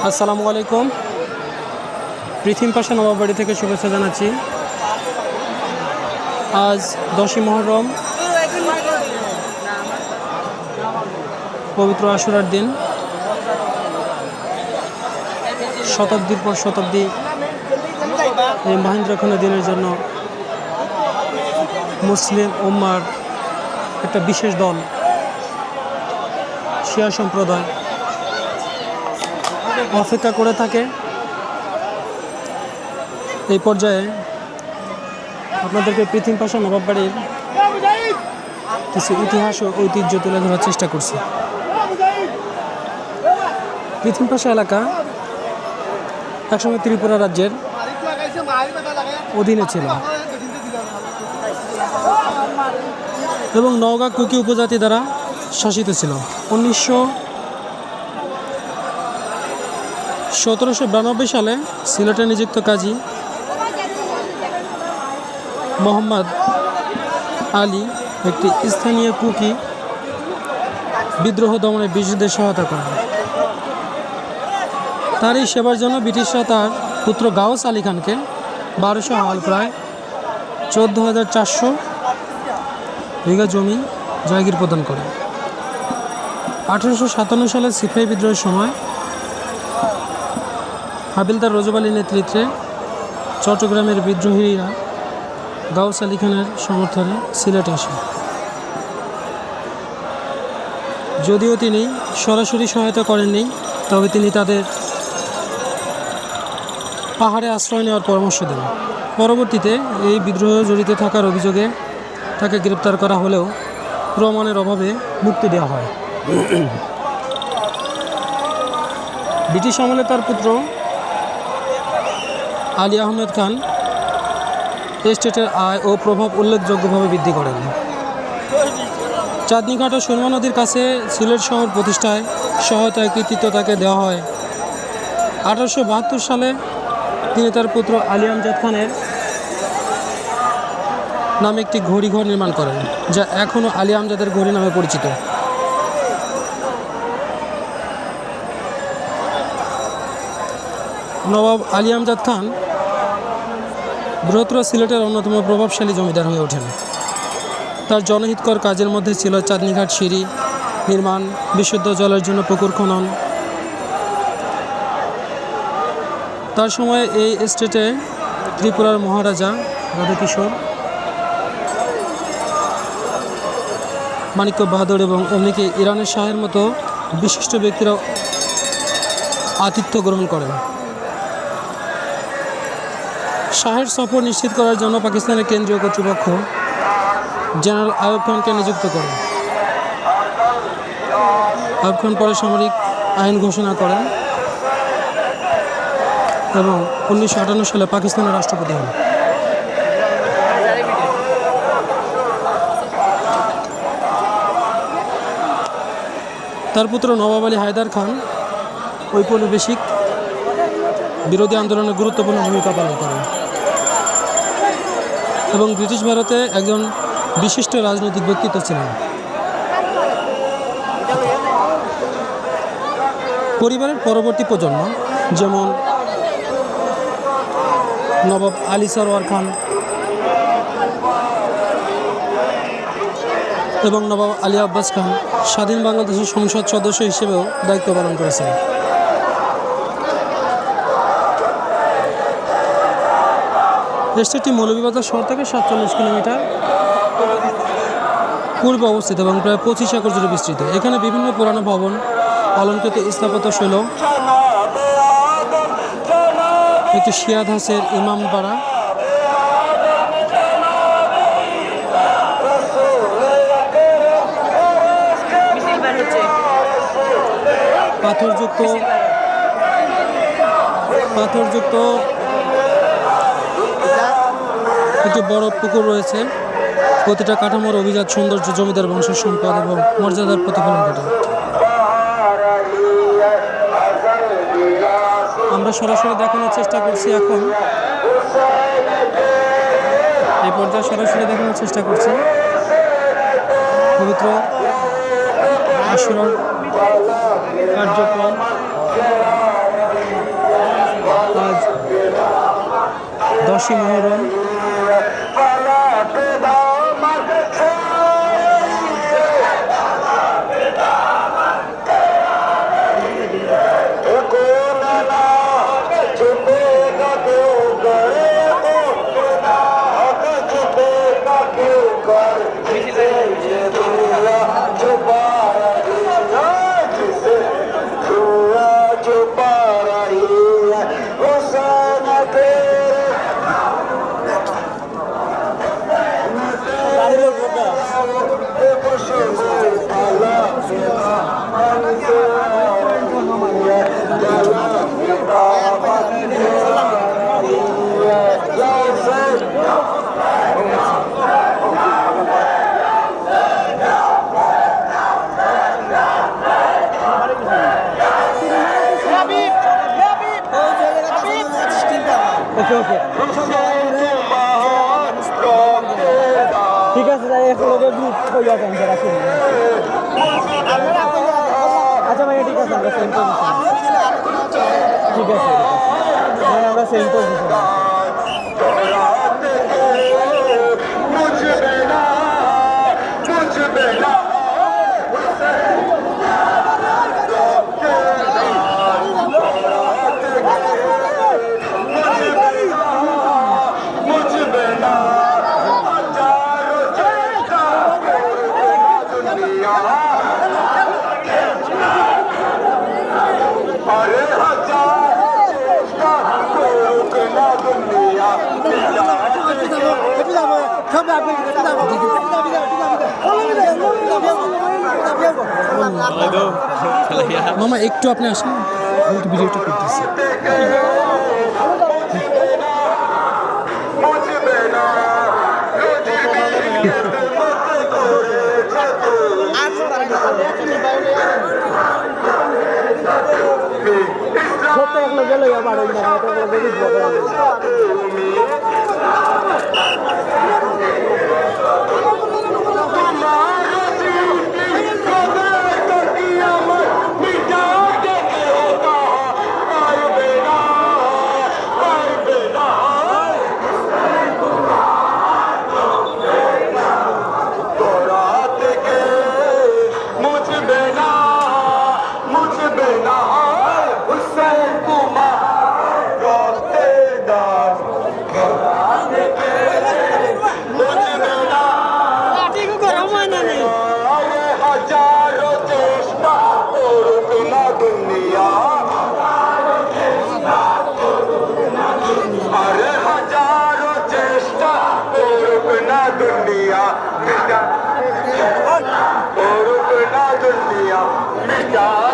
আসসালামু আলাইকুম। পৃথিবী পাশা নবাববাড়ি থেকে শুভেচ্ছা জানাচ্ছি। আজ 10ই মুহররম, পবিত্র আশুরার দিন। শতাব্দীর পর শতাব্দী এই মহেন্দ্রক্ষণের দিনের জন্য মুসলিম উম্মার একটা বিশেষ দল শিয়া সম্প্রদায় অপেক্ষা করে থাকে। এই পর্যায়ে আপনাদেরকে পৃথিবী পাশা নবাববাড়ির কিছু ইতিহাস ও ঐতিহ্য তুলে ধরার চেষ্টা করছি। পৃথিবী পাশা এলাকা একসময় ত্রিপুরা রাজ্যের অধীনে ছিল এবং নওগাঁ কুকি উপজাতি দ্বারা শাসিত ছিল। 1792 সালে সিলেটে নিযুক্ত কাজী মোহাম্মদ আলী একটি স্থানীয় কুকি বিদ্রোহ দমনে ব্রিটিশদের সহায়তা করেন। তার এই সেবার জন্য ব্রিটিশরা তার পুত্র গাউস আলী খানকে 1200 হাল প্রায় 14,400 বিঘা জমি জায়গির প্রদান করে। 1857 সালে সিপাহী বিদ্রোহের সময় হাবিলদার রজব আলীর নেতৃত্বে চট্টগ্রামের বিদ্রোহীরা গাউস আলী খানের সমর্থনে সিলেটে আসে। যদিও তিনি সরাসরি সহায়তা করেননি, তবে তিনি তাদের পাহাড়ে আশ্রয় নেওয়ার পরামর্শ দেন। পরবর্তীতে এই বিদ্রোহে জড়িত থাকার অভিযোগে তাকে গ্রেপ্তার করা হলেও প্রমাণের অভাবে মুক্তি দেওয়া হয়। ব্রিটিশ আমলে তার পুত্র আলী আহমেদ খান এস্টেটের আয় ও প্রভাব উল্লেখযোগ্যভাবে বৃদ্ধি করেন। চাঁদনীঘাট ও সুরমা নদীর কাছে সিলেট শহর প্রতিষ্ঠায় সহায়তার কৃতিত্ব তাকে দেওয়া হয়। 1872 সালে তিনি তার পুত্র আলী আমজাদ খানের নামে একটি ঘড়িঘর নির্মাণ করেন, যা এখনও আলী আমজাদের ঘড়ি নামে পরিচিত। নবাব আলী আমজাদ খান বৃহত্তর সিলেটের অন্যতম প্রভাবশালী জমিদার হয়ে ওঠেন। তার জনহিতকর কাজের মধ্যে ছিল চাঁদনীঘাট সিঁড়ি নির্মাণ, বিশুদ্ধ জলের জন্য পুকুর খনন। তার সময়ে এই এস্টেটে ত্রিপুরার মহারাজা রাধাকিশোর, মানিক্য বাহাদুর এবং এমনিকি ইরানের শাহের মতো বিশিষ্ট ব্যক্তিরা আতিথ্য গ্রহণ করেন। শাহের সফর নিশ্চিত করার জন্য পাকিস্তানের কেন্দ্রীয় কর্তৃপক্ষ জেনারেল আইয়ুব খানকে নিযুক্ত করেন। আইয়ুব খান পরে সামরিক আইন ঘোষণা করেন এবং 1958 সালে পাকিস্তানের রাষ্ট্রপতি হন। তার পুত্র নবাব আলী হায়দার খান ঔপনিবেশিক বিরোধী আন্দোলনে গুরুত্বপূর্ণ ভূমিকা পালন করেন এবং ব্রিটিশ ভারতে একজন বিশিষ্ট রাজনৈতিক ব্যক্তিত্ব ছিলেন। পরিবারের পরবর্তী প্রজন্ম যেমন নবাব আলী সরওয়ার খান এবং নবাব আলী আব্বাস খান স্বাধীন বাংলাদেশের সংসদ সদস্য হিসেবেও দায়িত্ব পালন করেছেন। এস্টেটটি মৌলভীবাজার শহর থেকে 47 কিলোমিটার পূর্বে অবস্থিত এবং প্রায় 25 একর জুড়ে বিস্তৃত। এখানে বিভিন্ন পুরানো ভবন, অলঙ্কৃত স্থাপত্য শৈল, একটি শিয়া ধাঁচের ইমামপাড়া, পাথরযুক্ত একটি বড় পুকুর রয়েছে। প্রতিটা কাঠামোর অভিজাত সৌন্দর্য জমিদার বংশের সম্পদ এবং মর্যাদার প্রতিফলন ঘটে। আমরা সরাসরি দেখানোর চেষ্টা করছি। এখন এই পর্যায়ে সরাসরি দেখানোর চেষ্টা করছি পবিত্র আশুরার কার্যক্রম 10ই মুহররম। ওকে ওকে ঠিক আছে, যাই একলগে গ্রুপ হয়ে যাবেন যারা শুনুন। আচ্ছা ভাই ঠিক আছে, আমরা সেম পজিশন। ঠিক আছে ভাই, আমরা সেম পজিশন। মামা একটু আপনি আসেন, একটু ভিডিওটা করতেছি। दुनिया